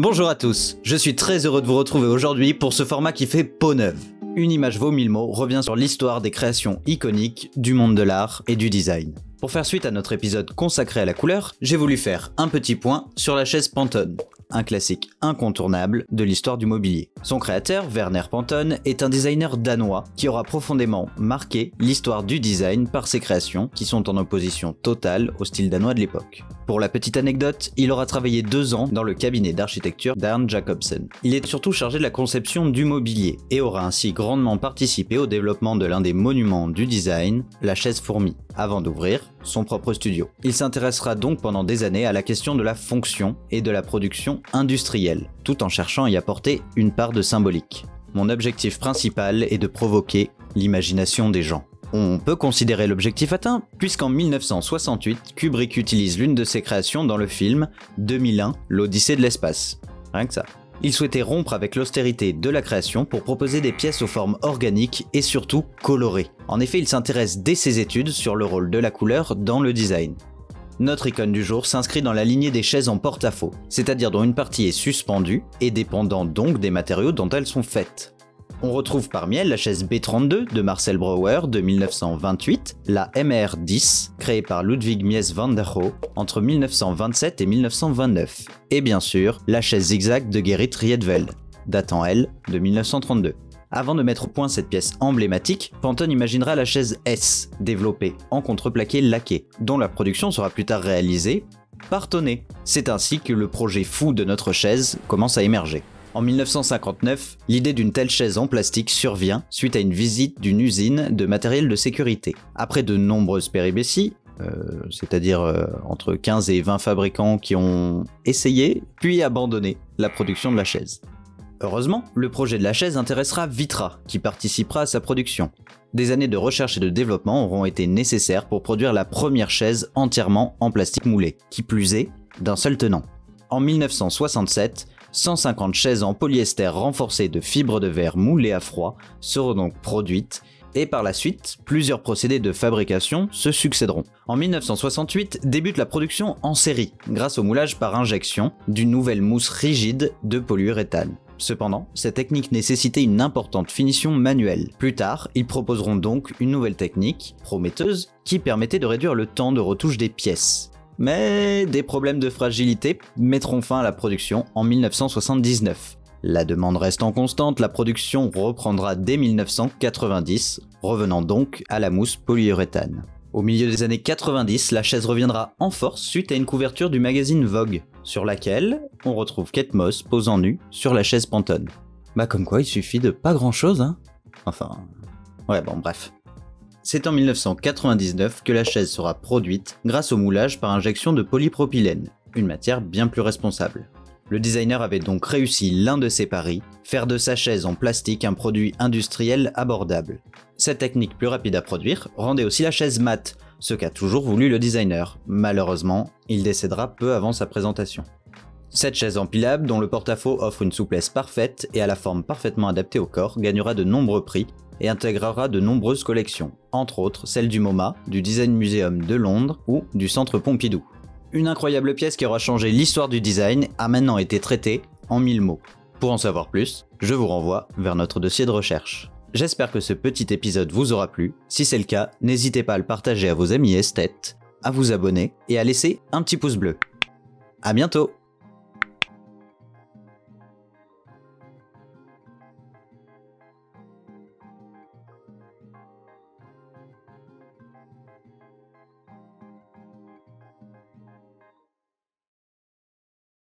Bonjour à tous, je suis très heureux de vous retrouver aujourd'hui pour ce format qui fait peau neuve. Une image vaut 1000 mots revient sur l'histoire des créations iconiques du monde de l'art et du design. Pour faire suite à notre épisode consacré à la couleur, j'ai voulu faire un petit point sur la chaise Pantone, un classique incontournable de l'histoire du mobilier. Son créateur, Werner Pantone, est un designer danois qui aura profondément marqué l'histoire du design par ses créations qui sont en opposition totale au style danois de l'époque. Pour la petite anecdote, il aura travaillé 2 ans dans le cabinet d'architecture d'Arne Jacobsen. Il est surtout chargé de la conception du mobilier et aura ainsi grandement participé au développement de l'un des monuments du design, la chaise fourmi, avant d'ouvrir son propre studio. Il s'intéressera donc pendant des années à la question de la fonction et de la production industrielle, tout en cherchant à y apporter une part de symbolique. Mon objectif principal est de provoquer l'imagination des gens. On peut considérer l'objectif atteint, puisqu'en 1968, Kubrick utilise l'une de ses créations dans le film 2001, l'Odyssée de l'espace. Rien que ça. Il souhaitait rompre avec l'austérité de la création pour proposer des pièces aux formes organiques et surtout colorées. En effet, il s'intéresse dès ses études sur le rôle de la couleur dans le design. Notre icône du jour s'inscrit dans la lignée des chaises en porte-à-faux, c'est-à-dire dont une partie est suspendue et dépendant donc des matériaux dont elles sont faites. On retrouve parmi elles la chaise B32 de Marcel Breuer de 1928, la MR10 créée par Ludwig Mies van der Rohe entre 1927 et 1929, et bien sûr la chaise zigzag de Gerrit Rietveld, datant elle de 1932. Avant de mettre au point cette pièce emblématique, Pantone imaginera la chaise S, développée en contreplaqué laqué, dont la production sera plus tard réalisée par Tonnet. C'est ainsi que le projet fou de notre chaise commence à émerger. En 1959, l'idée d'une telle chaise en plastique survient suite à une visite d'une usine de matériel de sécurité. Après de nombreuses péripéties, c'est-à-dire entre 15 et 20 fabricants qui ont essayé, puis abandonné la production de la chaise. Heureusement, le projet de la chaise intéressera Vitra, qui participera à sa production. Des années de recherche et de développement auront été nécessaires pour produire la première chaise entièrement en plastique moulé, qui plus est, d'un seul tenant. En 1967, 150 chaises en polyester renforcées de fibres de verre moulées à froid seront donc produites et par la suite, plusieurs procédés de fabrication se succéderont. En 1968 débute la production en série grâce au moulage par injection d'une nouvelle mousse rigide de polyuréthane. Cependant, cette technique nécessitait une importante finition manuelle. Plus tard, ils proposeront donc une nouvelle technique, prometteuse, qui permettait de réduire le temps de retouche des pièces. Mais des problèmes de fragilité mettront fin à la production en 1979. La demande restant constante, la production reprendra dès 1990, revenant donc à la mousse polyuréthane. Au milieu des années 90, la chaise reviendra en force suite à une couverture du magazine Vogue, sur laquelle on retrouve Kate Moss posant nue sur la chaise Pantone. Bah comme quoi il suffit de pas grand chose hein. Enfin... ouais bon bref. C'est en 1999 que la chaise sera produite grâce au moulage par injection de polypropylène, une matière bien plus responsable. Le designer avait donc réussi l'un de ses paris, faire de sa chaise en plastique un produit industriel abordable. Cette technique plus rapide à produire rendait aussi la chaise mate, ce qu'a toujours voulu le designer. Malheureusement, il décédera peu avant sa présentation. Cette chaise empilable, dont le porte-à-faux offre une souplesse parfaite et à la forme parfaitement adaptée au corps, gagnera de nombreux prix et intégrera de nombreuses collections, entre autres celles du MoMA, du Design Museum de Londres ou du Centre Pompidou. Une incroyable pièce qui aura changé l'histoire du design a maintenant été traitée en 1000 mots. Pour en savoir plus, je vous renvoie vers notre dossier de recherche. J'espère que ce petit épisode vous aura plu. Si c'est le cas, n'hésitez pas à le partager à vos amis esthètes, à vous abonner et à laisser un petit pouce bleu. À bientôt!